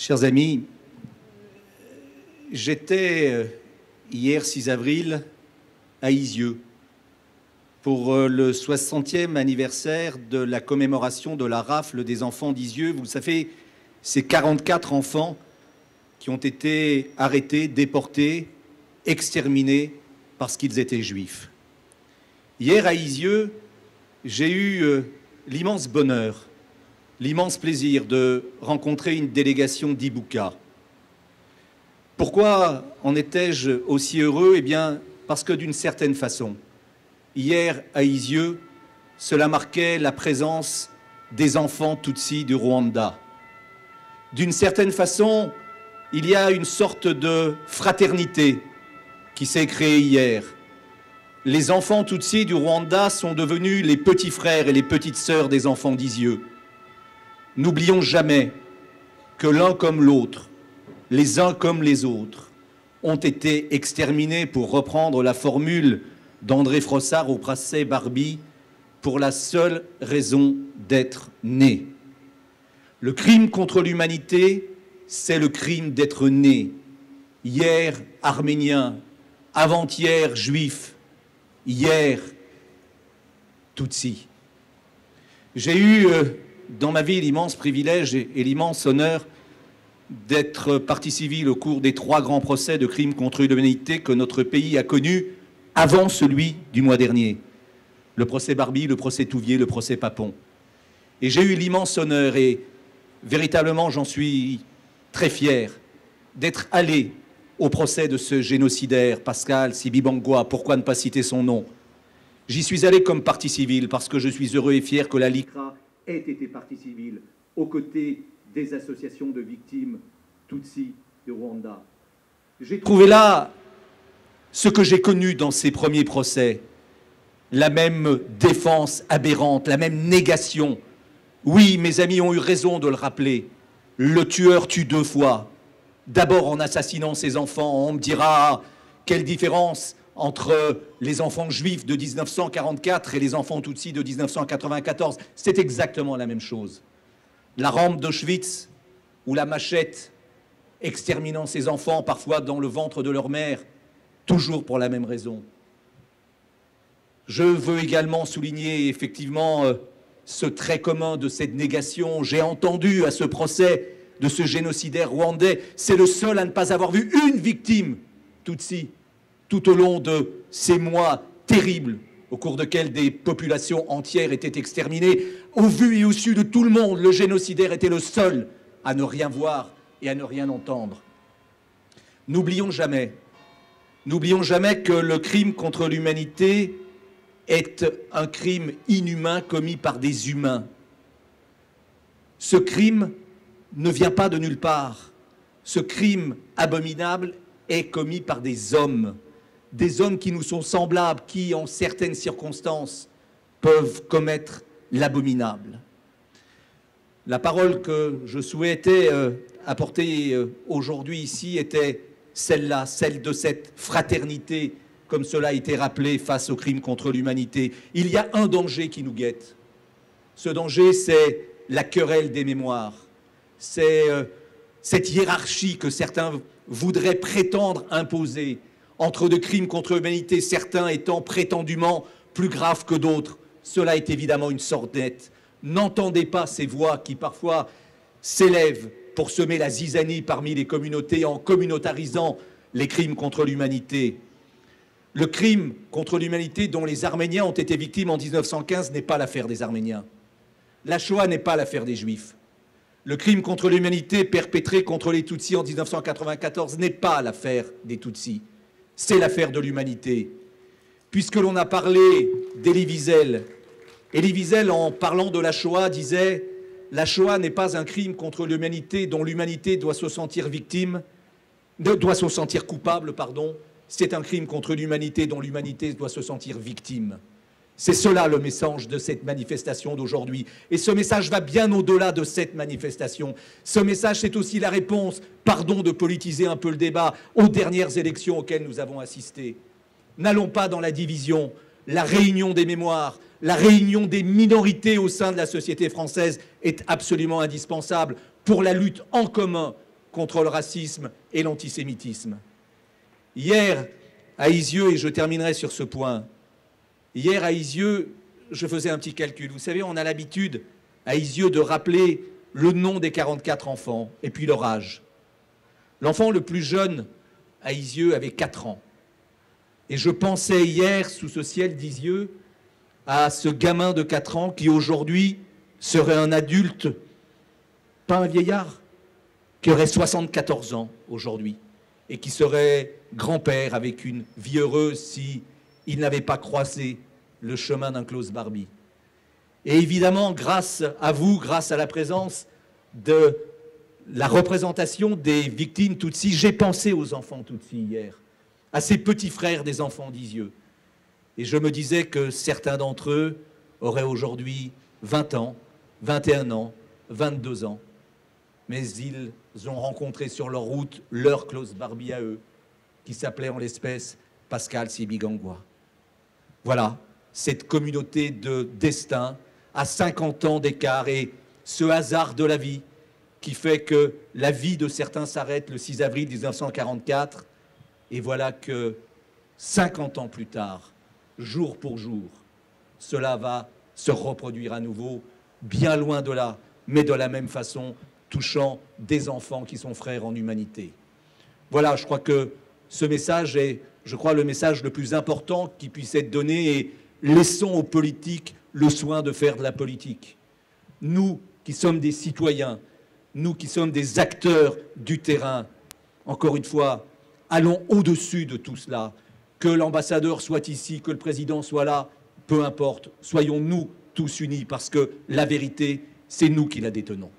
Chers amis, j'étais hier 6 avril à Isieux pour le 60e anniversaire de la commémoration de la rafle des enfants d'Isieux. Vous le savez, c'est 44 enfants qui ont été arrêtés, déportés, exterminés parce qu'ils étaient juifs. Hier à Isieux, j'ai eu l'immense bonheur, l'immense plaisir de rencontrer une délégation d'Ibouka. Pourquoi en étais-je aussi heureux? Eh bien, parce que d'une certaine façon, hier à Isieux, cela marquait la présence des enfants Tutsis du Rwanda. D'une certaine façon, il y a une sorte de fraternité qui s'est créée hier. Les enfants Tutsis du Rwanda sont devenus les petits frères et les petites sœurs des enfants d'Isieux. N'oublions jamais que l'un comme l'autre, les uns comme les autres, ont été exterminés, pour reprendre la formule d'André Frossard au procès Barbie, pour la seule raison d'être nés. Le crime contre l'humanité, c'est le crime d'être né. Hier, arménien, avant-hier, juif, hier, Tutsi. J'ai eu dans ma vie l'immense privilège et l'immense honneur d'être partie civile au cours des 3 grands procès de crimes contre l'humanité que notre pays a connus avant celui du mois dernier. Le procès Barbie, le procès Touvier, le procès Papon. Et j'ai eu l'immense honneur, et véritablement j'en suis très fier, d'être allé au procès de ce génocidaire, Pascal Sibibangwa, pourquoi ne pas citer son nom? J'y suis allé comme partie civile parce que je suis heureux et fier que la LICRA ait été partie civile aux côtés des associations de victimes Tutsis du Rwanda. J'ai trouvé là ce que j'ai connu dans ces premiers procès, la même défense aberrante, la même négation. Oui, mes amis ont eu raison de le rappeler, le tueur tue 2 fois. D'abord en assassinant ses enfants, on me dira quelle différence entre les enfants juifs de 1944 et les enfants Tutsis de 1994. C'est exactement la même chose. La rampe d'Auschwitz ou la machette exterminant ses enfants, parfois dans le ventre de leur mère, toujours pour la même raison. Je veux également souligner effectivement ce trait commun de cette négation. J'ai entendu à ce procès de ce génocidaire rwandais, c'est le seul à ne pas avoir vu une victime Tutsi tout au long de ces mois terribles au cours desquels des populations entières étaient exterminées. Au vu et au su de tout le monde, le génocidaire était le seul à ne rien voir et à ne rien entendre. N'oublions jamais que le crime contre l'humanité est un crime inhumain commis par des humains. Ce crime ne vient pas de nulle part. Ce crime abominable est commis par des hommes qui nous sont semblables, qui, en certaines circonstances, peuvent commettre l'abominable. La parole que je souhaitais apporter aujourd'hui ici était celle-là, celle de cette fraternité, comme cela a été rappelé face au crime contre l'humanité. Il y a un danger qui nous guette. Ce danger, c'est la querelle des mémoires. C'est cette hiérarchie que certains voudraient prétendre imposer entre deux crimes contre l'humanité, certains étant prétendument plus graves que d'autres. Cela est évidemment une sornette. N'entendez pas ces voix qui parfois s'élèvent pour semer la zizanie parmi les communautés en communautarisant les crimes contre l'humanité. Le crime contre l'humanité dont les Arméniens ont été victimes en 1915 n'est pas l'affaire des Arméniens. La Shoah n'est pas l'affaire des Juifs. Le crime contre l'humanité perpétré contre les Tutsis en 1994 n'est pas l'affaire des Tutsis. C'est l'affaire de l'humanité. Puisque l'on a parlé d'Elie Wiesel, Elie Wiesel, en parlant de la Shoah, disait « La Shoah n'est pas un crime contre l'humanité dont l'humanité doit se sentir victime, doit se sentir coupable, pardon. C'est un crime contre l'humanité dont l'humanité doit se sentir victime. » C'est cela le message de cette manifestation d'aujourd'hui. Et ce message va bien au-delà de cette manifestation. Ce message, c'est aussi la réponse, pardon de politiser un peu le débat, aux dernières élections auxquelles nous avons assisté. N'allons pas dans la division. La réunion des mémoires, la réunion des minorités au sein de la société française est absolument indispensable pour la lutte en commun contre le racisme et l'antisémitisme. Hier, à Isieux, et je terminerai sur ce point, hier à Isieux, je faisais un petit calcul. Vous savez, on a l'habitude à Isieux de rappeler le nom des 44 enfants et puis leur âge. L'enfant le plus jeune à Isieux avait 4 ans. Et je pensais hier, sous ce ciel d'Isieux, à ce gamin de 4 ans qui aujourd'hui serait un adulte, pas un vieillard, qui aurait 74 ans aujourd'hui et qui serait grand-père avec une vie heureuse si il n'avait pas croisé le chemin d'un Klaus Barbie. Et évidemment, grâce à vous, grâce à la présence de la représentation des victimes Tutsis, j'ai pensé aux enfants Tutsis hier, à ces petits frères des enfants d'Isieux. Et je me disais que certains d'entre eux auraient aujourd'hui 20 ans, 21 ans, 22 ans. Mais ils ont rencontré sur leur route leur Klaus Barbie à eux, qui s'appelait en l'espèce Pascal Sibigangwa. Voilà, cette communauté de destin à 50 ans d'écart et ce hasard de la vie qui fait que la vie de certains s'arrête le 6 avril 1944 et voilà que 50 ans plus tard, jour pour jour, cela va se reproduire à nouveau, bien loin de là, mais de la même façon, touchant des enfants qui sont frères en humanité. Voilà, je crois que ce message est, le message le plus important qui puisse être donné et laissons aux politiques le soin de faire de la politique. Nous qui sommes des citoyens, nous qui sommes des acteurs du terrain, encore une fois, allons au-dessus de tout cela. Que l'ambassadeur soit ici, que le président soit là, peu importe, soyons nous tous unis parce que la vérité, c'est nous qui la détenons.